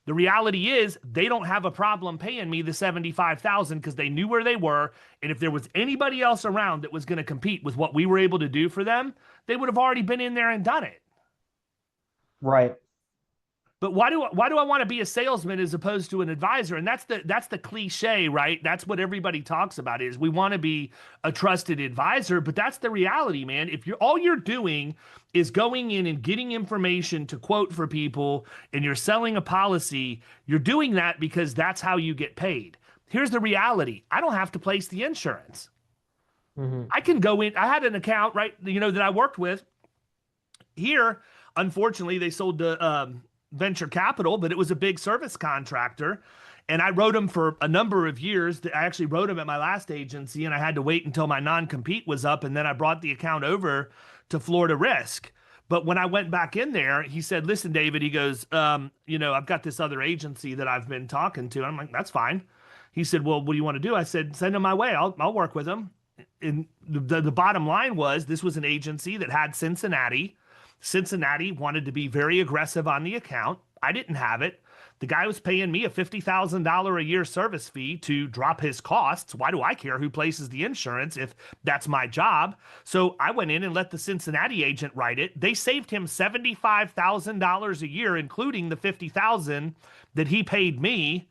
The reality is they don't have a problem paying me the $75,000 because they knew where they were. And if there was anybody else around that was going to compete with what we were able to do for them, they would have already been in there and done it. Right. But why do I want to be a salesman as opposed to an advisor? And that's the cliche, right? That's what everybody talks about is we want to be a trusted advisor, but that's the reality, man. If all you're doing is going in and getting information to quote for people and you're selling a policy, you're doing that because that's how you get paid. Here's the reality. I don't have to place the insurance. I can go in. I had an account, right, that I worked with here. Unfortunately, they sold to venture capital, but it was a big service contractor. And I wrote them for a number of years. I actually wrote them at my last agency, and I had to wait until my non-compete was up. And then I brought the account over to Florida Risk. But when I went back in there, he said, listen, David, he goes, I've got this other agency that I've been talking to. I'm like, that's fine. He said, well, what do you want to do? I said, send them my way. I'll work with them. And the bottom line was this was an agency that had Cincinnati. Cincinnati wanted to be very aggressive on the account. I didn't have it. The guy was paying me a $50,000 a year service fee to drop his costs. Why do I care who places the insurance if that's my job? So I went in and let the Cincinnati agent write it. They saved him $75,000 a year, including the $50,000 that he paid me.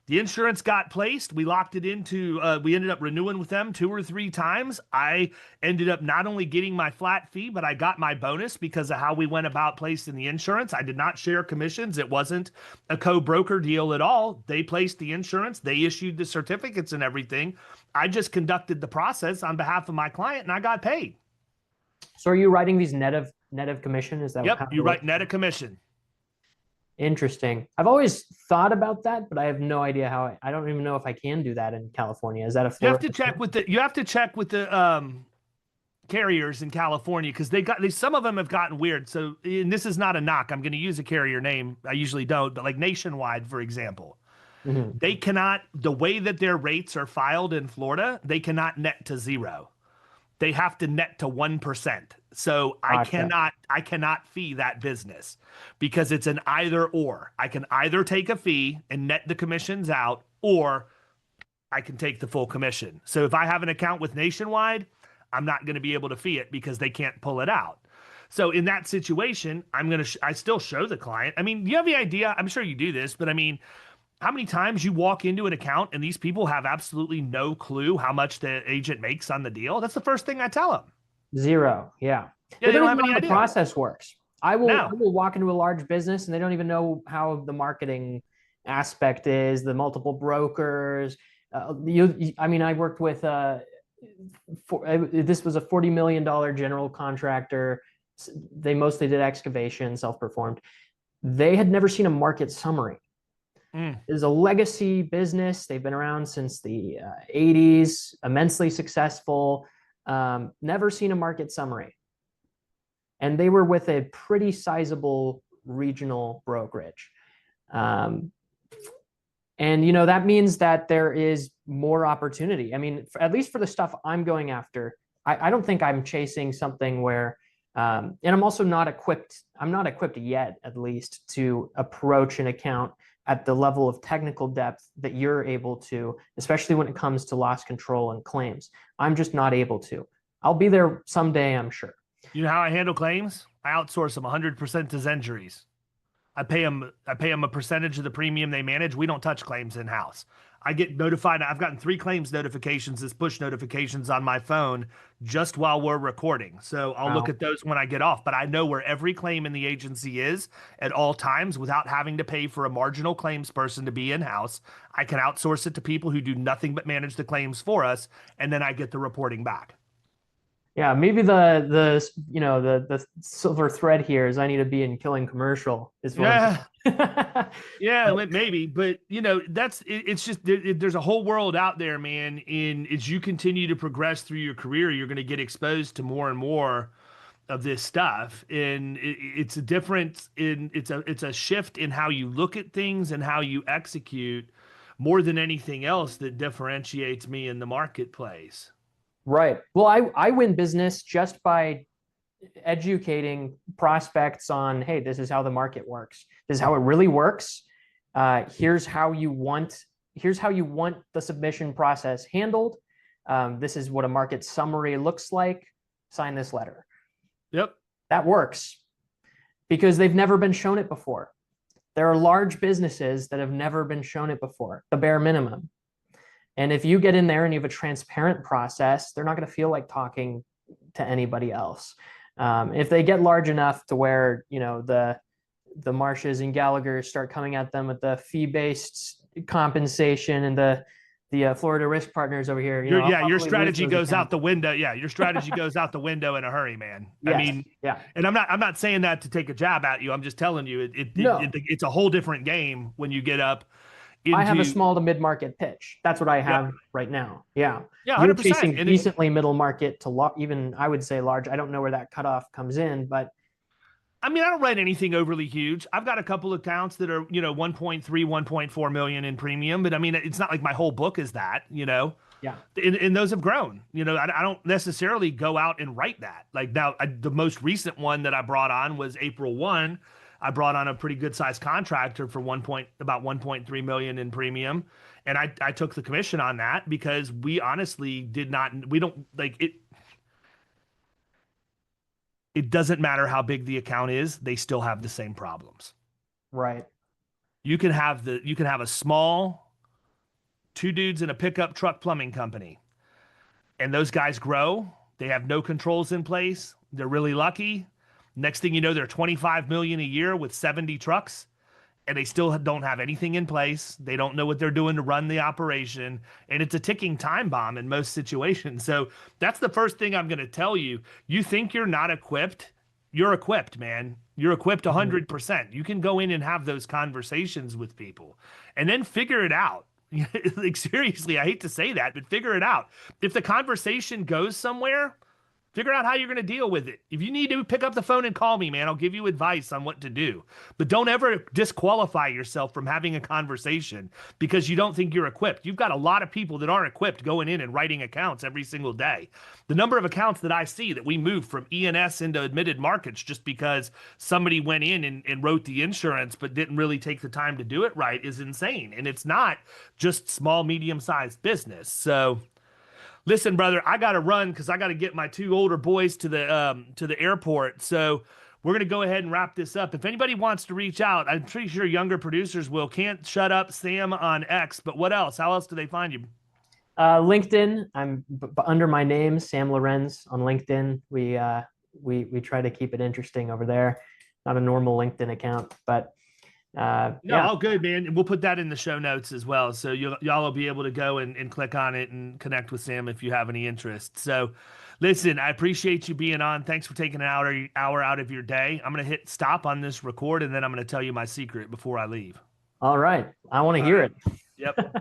The insurance got placed. We locked it into, we ended up renewing with them 2 or 3 times. I ended up not only getting my flat fee, but I got my bonus because of how we went about placing the insurance. I did not share commissions. It wasn't a co-broker deal at all. They placed the insurance. They issued the certificates and everything. I just conducted the process on behalf of my client and I got paid. So are you writing these net of commission? Is that Yep, you write net of commission. Interesting. I've always thought about that, but I have no idea how. I don't even know if I can do that in California. Is that a Florida? You have to check with the carriers in California because some of them have gotten weird. So, and this is not a knock. I'm going to use a carrier name. I usually don't, but like Nationwide, for example, they cannot. The way that their rates are filed in Florida, they cannot net to 0. They have to net to 1%. So I cannot fee that business because it's an either or. I can either take a fee and net the commissions out, or I can take the full commission. So if I have an account with Nationwide, I'm not going to be able to fee it because they can't pull it out. So in that situation, I still show the client. I mean, do you have the idea? I'm sure you do this, but I mean, how many times you walk into an account and these people have absolutely no clue how much the agent makes on the deal? That's the first thing I tell them. 0. Yeah. They don't have even any know how idea. the process works. I will walk into a large business and they don't even know how the marketing aspect is, the multiple brokers. I worked with, this was a $40 million general contractor. They mostly did excavation, self-performed. They had never seen a market summary. It is a legacy business. They've been around since the 80s, immensely successful, never seen a market summary. And they were with a pretty sizable regional brokerage. And, that means that there is more opportunity. I mean, at least for the stuff I'm going after, I don't think I'm chasing something where, and I'm also not equipped yet, at least, to approach an account at the level of technical depth that you're able to, especially when it comes to loss control and claims. I'm just not able to. I'll be there someday, I'm sure. You know how I handle claims? I outsource them 100% to Zenjuries. I pay them a percentage of the premium they manage. We don't touch claims in-house. I get notified. I've gotten 3 claims notifications as push notifications on my phone just while we're recording. So I'll look at those when I get off. But I know where every claim in the agency is at all times without having to pay for a marginal claims person to be in-house. I can outsource it to people who do nothing but manage the claims for us, and then I get the reporting back. Yeah, maybe the silver thread here is I need to be in Killing Commercial. Yeah, maybe, but it's just there's a whole world out there, man. As you continue to progress through your career, you're going to get exposed to more and more of this stuff, and it's a difference it's a shift in how you look at things and how you execute more than anything else that differentiates me in the marketplace. Right. Well, I win business just by educating prospects on, hey, this is how the market works. This is how it really works. Here's how you want the submission process handled. This is what a market summary looks like. Sign this letter. Yep. That works because they've never been shown it before. There are large businesses that have never been shown it before, the bare minimum. And if you get in there and you have a transparent process, they're not going to feel like talking to anybody else. If they get large enough to where, you know, the Marshes and Gallagher start coming at them with the fee-based compensation and the Florida risk partners over here, you know, your strategy goes out the window. Yeah, your strategy goes out the window in a hurry, man. Yes. I mean, yeah. And I'm not saying that to take a jab at you. I'm just telling you, it's a whole different game when you get up. I have a small to mid-market pitch. That's what I have right now. Yeah. Yeah, 100%. You're chasing decently middle market to even, I would say, large. I don't know where that cutoff comes in, but I mean, I don't write anything overly huge. I've got a couple accounts that are, you know, 1.3, 1.4 million in premium, but I mean, it's not like my whole book is that, you know. Yeah. And those have grown. You know, I don't necessarily go out and write that. Like now, the most recent one that I brought on was April 1. I brought on a pretty good sized contractor for about 1.3 million in premium. And I took the commission on that because we honestly we don't like it. It doesn't matter how big the account is, they still have the same problems. Right. You can have a small 2 dudes in a pickup truck plumbing company. And those guys grow, they have no controls in place, they're really lucky. Next thing you know, they're 25 million a year with 70 trucks, and they still don't have anything in place. They don't know what they're doing to run the operation, and it's a ticking time bomb in most situations. So that's the first thing I'm going to tell you. You think you're not equipped? You're equipped, man. You're equipped 100%. You can go in and have those conversations with people and then figure it out. Like seriously, I hate to say that, but figure it out. If the conversation goes somewhere, figure out how you're going to deal with it. If you need to, pick up the phone and call me, man. I'll give you advice on what to do. But don't ever disqualify yourself from having a conversation because you don't think you're equipped. You've got a lot of people that aren't equipped going in and writing accounts every single day. The number of accounts that I see that we moved from E&S into admitted markets just because somebody went in and wrote the insurance but didn't really take the time to do it right is insane. And it's not just small, medium-sized business. So listen, brother, I got to run because I got to get my 2 older boys to the airport. So we're going to go ahead and wrap this up. If anybody wants to reach out, I'm pretty sure younger producers will. Can't Shut Up Sam on X. But what else? How else do they find you? LinkedIn. I'm under my name, Sam Louwrens on LinkedIn. We try to keep it interesting over there. Not a normal LinkedIn account, but all good, man. And we'll put that in the show notes as well. So y'all will be able to go and click on it and connect with Sam if you have any interest. So listen, I appreciate you being on. Thanks for taking an hour out of your day. I'm going to hit stop on this record and then I'm going to tell you my secret before I leave. All right. I want to hear it. Yep.